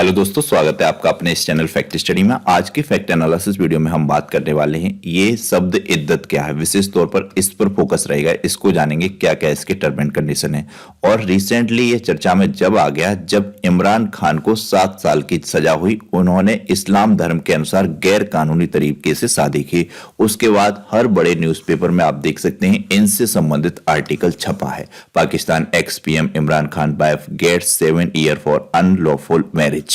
Hello दोस्तों, स्वागत है आपका अपने इस चैनल फैक्ट स्टडी में। आज के फैक्ट एनालिसिस वीडियो में हम बात करने वाले हैं ये शब्द इद्दत क्या है। विशेष तौर पर इस पर फोकस रहेगा, इसको जानेंगे क्या क्या इसके टर्म एंड कंडीशन है। और रिसेंटली ये चर्चा में जब आ गया जब इमरान खान को 7 साल की सजा हुई, उन्होंने इस्लाम धर्म के अनुसार गैर कानूनी तरीके से शादी की। उसके बाद हर बड़े न्यूज़पेपर में आप देख सकते हैं इनसे संबंधित आर्टिकल छपा है। Pakistan ex PM Imran Khan wife gets 7 year for unlawful marriage.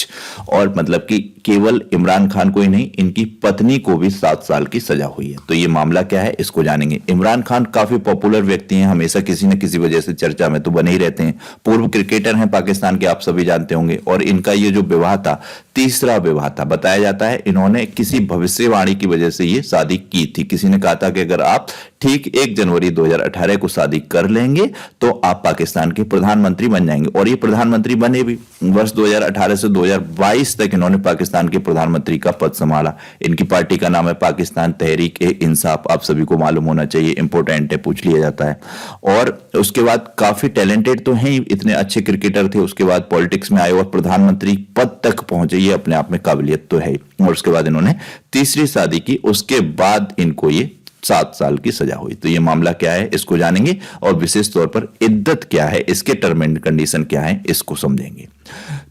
और मतलब कि केवल इमरान खान को ही नहीं, इनकी पत्नी को भी 7 साल की सजा हुई है। तो ये मामला क्या है, इसको जानेंगे। इमरान खान काफी पॉपुलर व्यक्ति हैं, हमेशा किसी न किसी वजह से चर्चा में तो बने ही रहते हैं। पूर्व क्रिकेटर हैं पाकिस्तान के, आप सभी जानते होंगे। और इनका ये जो विवाह था, तीसरा विवाह था। बताया जाता है इन्होंने किसी भविष्यवाणी की वजह से ये शादी की थी। किसी ने कहा था कि अगर आप ठीक 1 जनवरी 2018 को शादी कर लेंगे तो आप पाकिस्तान के प्रधानमंत्री बन जाएंगे। और ये प्रधानमंत्री बने भी। वर्ष 2018 से 2022 तक इन्होंने पाकिस्तान के प्रधानमंत्री का पद संभाला। इनकी पार्टी का नाम है पाकिस्तान तहरीक ए इंसाफ, आप सभी को मालूम होना चाहिए, इंपोर्टेंट है, पूछ लिया जाता है। और उसके बाद काफी टैलेंटेड तो हैं, इतने अच्छे क्रिकेटर थे। उसके बाद पॉलिटिक्स में आए और प्रधानमंत्री पद तक पहुंचे, ये अपने आप में काबिलियत तो है। और उसके बाद इन्होंने तीसरी शादी की, उसके बाद इनको ये 7 साल की सजा हुई। तो ये मामला क्या है, इसको जानेंगे। और विशेष तौर पर इद्दत क्या है, इसके टर्म एंड कंडीशन क्या है, इसको समझेंगे।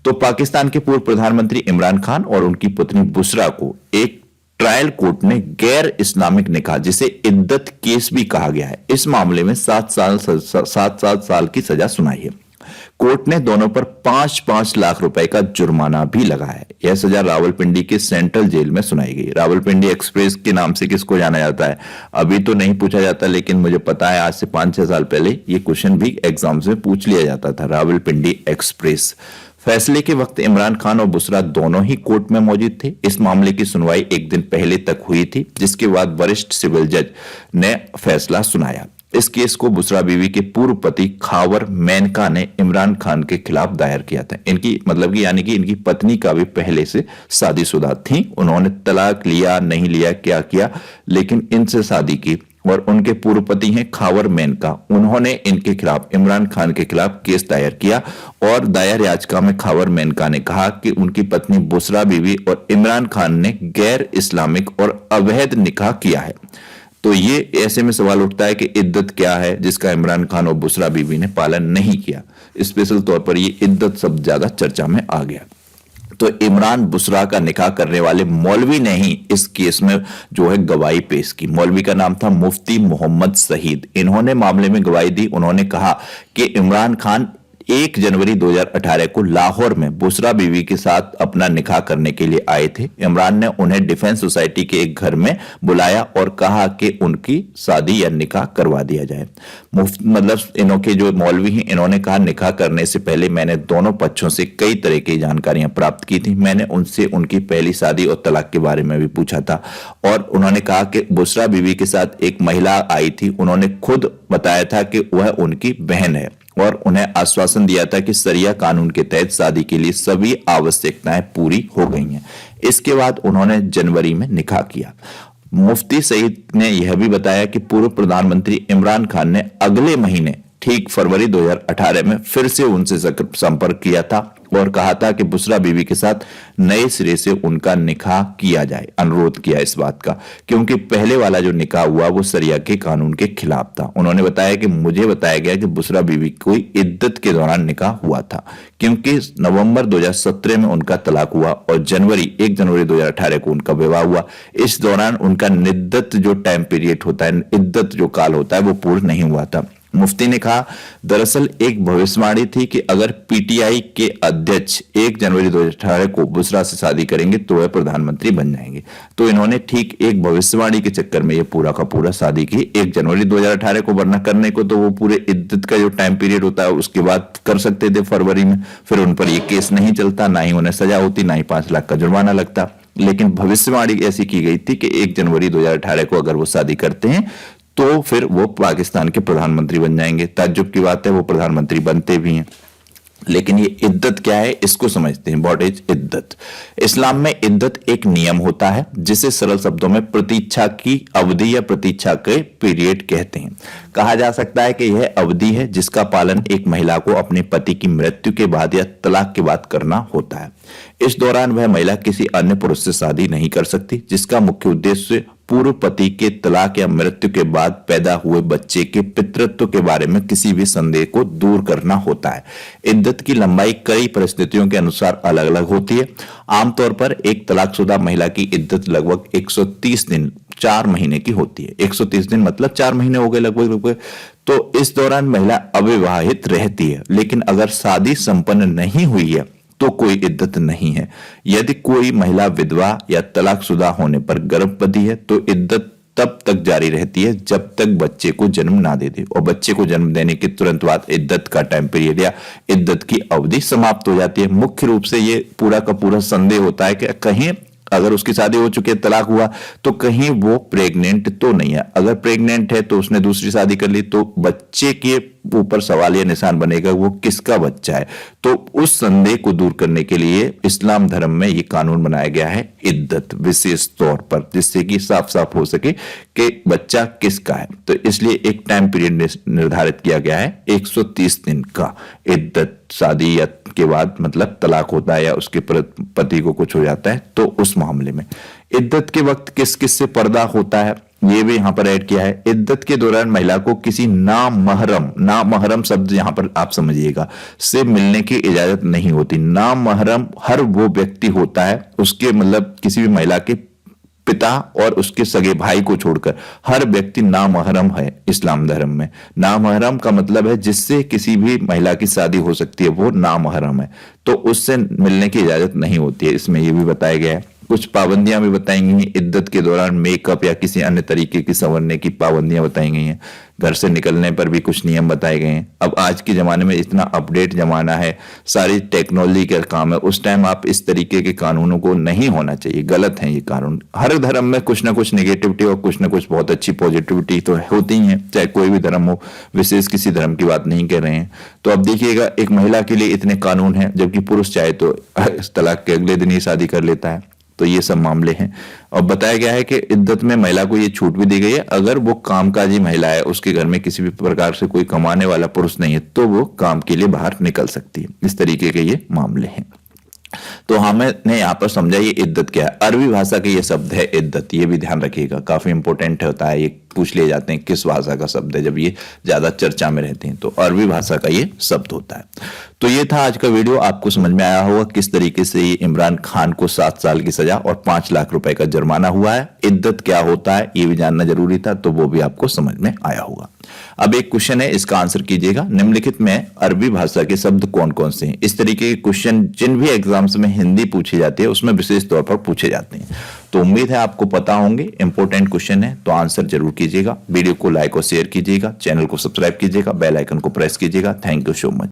तो पाकिस्तान के पूर्व प्रधानमंत्री इमरान खान और उनकी पत्नी बुशरा को एक ट्रायल कोर्ट ने गैर इस्लामिक निकाह, जिसे इद्दत केस भी कहा गया है, इस मामले में 7 साल की सजा सुनाई है। कोर्ट ने दोनों पर 5-5 लाख रुपए का जुर्माना भी लगाया है। यह सजा रावलपिंडी के सेंट्रल जेल में सुनाई गई। रावलपिंडी एक्सप्रेस के नाम से किसको जाना जाता है, अभी तो नहीं पूछा जाता, लेकिन मुझे पता है आज से 5-6 साल पहले ये क्वेश्चन भी एग्जाम्स में पूछ लिया जाता था, रावलपिंडी एक्सप्रेस। फैसले के वक्त इमरान खान और बुशरा दोनों ही कोर्ट में मौजूद थे। इस मामले की सुनवाई 1 दिन पहले तक हुई थी, जिसके बाद वरिष्ठ सिविल जज ने फैसला सुनाया। इस केस को बुशरा बीवी के पूर्व पति खावर मेनका ने इमरान खान के खिलाफ दायर किया था। इनकी मतलब कि यानी कि इनकी पत्नी का भी पहले से शादीशुदा थी। उन्होंने तलाक लिया नहीं लिया क्या किया, लेकिन इनसे शादी की। और उनके पूर्व पति हैं खावर मेनका, उन्होंने इनके खिलाफ, इमरान खान के खिलाफ केस दायर किया। और दायर याचिका में खावर मेनका ने कहा कि उनकी पत्नी बुशरा बीवी और इमरान खान ने गैर इस्लामिक और अवैध निकाह किया है। तो ये ऐसे में सवाल उठता है कि इद्दत क्या है जिसका इमरान खान और बुशरा बीवी ने पालन नहीं किया। स्पेशल तौर पर ये इद्दत शब्द ज्यादा चर्चा में आ गया। तो इमरान बुशरा का निकाह करने वाले मौलवी ने ही इस केस में जो है गवाही पेश की। मौलवी का नाम था मुफ्ती मोहम्मद शहीद। इन्होंने मामले में गवाही दी। उन्होंने कहा कि इमरान खान 1 जनवरी 2018 को लाहौर में बुशरा बीवी के साथ अपना निकाह करने के लिए आए थे। इमरान ने उन्हें डिफेंस सोसाइटी के एक घर में बुलाया और कहा कि उनकी शादी या निकाह करवा दिया जाए। मतलब इनके जो मौलवी हैं, इन्होंने कहा निकाह करने से पहले मैंने दोनों पक्षों से कई तरह की जानकारियां प्राप्त की थी। मैंने उनसे उनकी पहली शादी और तलाक के बारे में भी पूछा था। और उन्होंने कहा कि बुशरा बीवी के साथ एक महिला आई थी, उन्होंने खुद बताया था कि वह उनकी बहन है। और उन्हें आश्वासन दिया था कि शरिया कानून के तहत शादी के लिए सभी आवश्यकताएं पूरी हो गई हैं। इसके बाद उन्होंने जनवरी में निकाह किया। मुफ्ती सईद ने यह भी बताया कि पूर्व प्रधानमंत्री इमरान खान ने अगले महीने ठीक फरवरी 2018 में फिर से उनसे संपर्क किया था और कहा था कि बुशरा बीवी के साथ नए सिरे से उनका निकाह किया जाए। अनुरोध किया इस बात का, क्योंकि पहले वाला जो निकाह हुआ वो शरिया के कानून के खिलाफ था। उन्होंने बताया कि मुझे बताया गया कि बुशरा बीवी कोई इद्दत के दौरान निकाह हुआ था, क्योंकि नवंबर 2017 में उनका तलाक हुआ और 1 जनवरी 2018 को उनका विवाह हुआ। इस दौरान उनका निद्दत जो टाइम पीरियड होता है, इद्दत जो काल होता है, वो पूर्ण नहीं हुआ था। मुफ्ती ने कहा दरअसल एक भविष्यवाणी थी कि अगर पीटीआई के अध्यक्ष 1 जनवरी 2018 को बुशरा से शादी करेंगे तो वह प्रधानमंत्री बन जाएंगे। तो इन्होंने ठीक एक भविष्यवाणी के चक्कर में ये पूरा का पूरा शादी की 1 जनवरी 2018 को, वरना करने को तो वो पूरे इद्दत का जो टाइम पीरियड होता है उसके बाद कर सकते थे फरवरी में। फिर उन पर ये केस नहीं चलता, ना ही उन्हें सजा होती, ना ही 5 लाख का जुर्माना लगता। लेकिन भविष्यवाणी ऐसी की गई थी कि 1 जनवरी 2018 को अगर वो शादी करते हैं तो फिर वो पाकिस्तान के प्रधानमंत्री बन जाएंगे। ताज्जुब की बात है, वो प्रधानमंत्री बनते भी हैं। लेकिन ये इद्दत क्या है इसको समझते हैं। What is इद्दत? इस्लाम में इद्दत एक नियम होता है जिसे सरल शब्दों में प्रतीक्षा की अवधि या प्रतीक्षा के पीरियड कहते हैं। कहा जा सकता है कि यह अवधि है जिसका पालन एक महिला को अपने पति की मृत्यु के बाद या तलाक के बाद करना होता है। इस दौरान वह महिला किसी अन्य पुरुष से शादी नहीं कर सकती, जिसका मुख्य उद्देश्य पूर्व पति के तलाक या मृत्यु के बाद पैदा हुए बच्चे के पितृत्व के बारे में किसी भी संदेह को दूर करना होता है। इद्दत की लंबाई कई परिस्थितियों के अनुसार अलग अलग होती है। आमतौर पर एक तलाकशुदा महिला की इद्दत लगभग 130 दिन 4 महीने की होती है। 130 दिन मतलब 4 महीने हो गए लगभग। तो इस दौरान महिला अविवाहित रहती है, लेकिन अगर शादी संपन्न नहीं हुई है तो कोई इद्दत नहीं है। यदि कोई महिला विधवा या तलाकशुदा होने पर गर्भवती है तो इद्दत तब तक जारी रहती है जब तक बच्चे को जन्म ना दे दे, और बच्चे को जन्म देने के तुरंत बाद इद्दत का टाइम पीरियड या इद्दत की अवधि समाप्त हो जाती है। मुख्य रूप से ये पूरा का पूरा संदेह होता है कि कहीं अगर उसकी शादी हो चुकी है, तलाक हुआ, तो कहीं वो प्रेग्नेंट तो नहीं है। अगर प्रेग्नेंट है तो उसने दूसरी शादी कर ली तो बच्चे के ऊपर सवाल या निशान बनेगा वो किसका बच्चा है। तो उस संदेह को दूर करने के लिए इस्लाम धर्म में ये कानून बनाया गया है इद्दत विशेष तौर पर, जिससे कि साफ साफ हो सके कि बच्चा किसका है। तो इसलिए एक टाइम पीरियड निर्धारित किया गया है 130 दिन का इद्दत। शादी या के बाद मतलब तलाक होता है या उसके पति को कुछ हो जाता है तो उस मामले में इद्दत के वक्त किस किस से पर्दा होता है ये भी यहां पर ऐड किया है। इद्दत के दौरान महिला को किसी नामहरम शब्द यहां पर आप समझिएगा से मिलने की इजाजत नहीं होती। नामहरम हर वो व्यक्ति होता है, उसके मतलब किसी भी महिला के पिता और उसके सगे भाई को छोड़कर हर व्यक्ति नामहरम है इस्लाम धर्म में। नामहरम का मतलब है जिससे किसी भी महिला की शादी हो सकती है, वो नामहरम है, तो उससे मिलने की इजाजत नहीं होती है। इसमें यह भी बताया गया है। कुछ पाबंदियां भी बताई गई हैं। इद्दत के दौरान मेकअप या किसी अन्य तरीके की संवरने की पाबंदियां बताई गई हैं। घर से निकलने पर भी कुछ नियम बताए गए हैं। अब आज के जमाने में इतना अपडेट जमाना है, सारी टेक्नोलॉजी का काम है, उस टाइम आप इस तरीके के कानूनों को नहीं होना चाहिए, गलत है ये कानून। हर धर्म में कुछ ना कुछ नेगेटिविटी और कुछ ना कुछ बहुत अच्छी पॉजिटिविटी तो होती ही है, चाहे कोई भी धर्म हो, विशेष किसी धर्म की बात नहीं कर रहे हैं। तो अब देखिएगा एक महिला के लिए इतने कानून हैं, जबकि पुरुष चाहे तो तलाक के अगले दिन ही शादी कर लेता है। तो ये सब मामले हैं। और बताया गया है कि इद्दत में महिला को ये छूट भी दी गई है, अगर वो कामकाजी महिला है, उसके घर में किसी भी प्रकार से कोई कमाने वाला पुरुष नहीं है, तो वो काम के लिए बाहर निकल सकती है। इस तरीके के ये मामले हैं। तो हमने यहाँ पर समझा ये इद्दत क्या है। अरबी भाषा के ये शब्द है इद्दत, ये भी ध्यान रखिएगा, काफी इंपॉर्टेंट होता है। ये पूछ लिए जाते हैं किस भाषा का शब्द है जब ये ज्यादा चर्चा में रहते हैं, तो अरबी भाषा का ये शब्द होता है। तो ये था आज का वीडियो। आपको समझ में आया होगा किस तरीके से ये इमरान खान को 7 साल की सजा और 5 लाख रुपए का जुर्माना हुआ है। इद्दत क्या होता है ये भी जानना जरूरी था, तो वो भी आपको समझ में आया होगा। अब एक क्वेश्चन है, इसका आंसर कीजिएगा। निम्नलिखित में अरबी भाषा के शब्द कौन कौन से हैं? इस तरीके के क्वेश्चन जिन भी एग्जाम्स में हिंदी पूछी जाती है उसमें विशेष तौर पर पूछे जाते हैं। तो उम्मीद है आपको पता होंगे, इंपॉर्टेंट क्वेश्चन है, तो आंसर जरूर कीजिएगा। वीडियो को लाइक और शेयर कीजिएगा, चैनल को सब्सक्राइब कीजिएगा, बेल आइकन को प्रेस कीजिएगा। Thank you so much.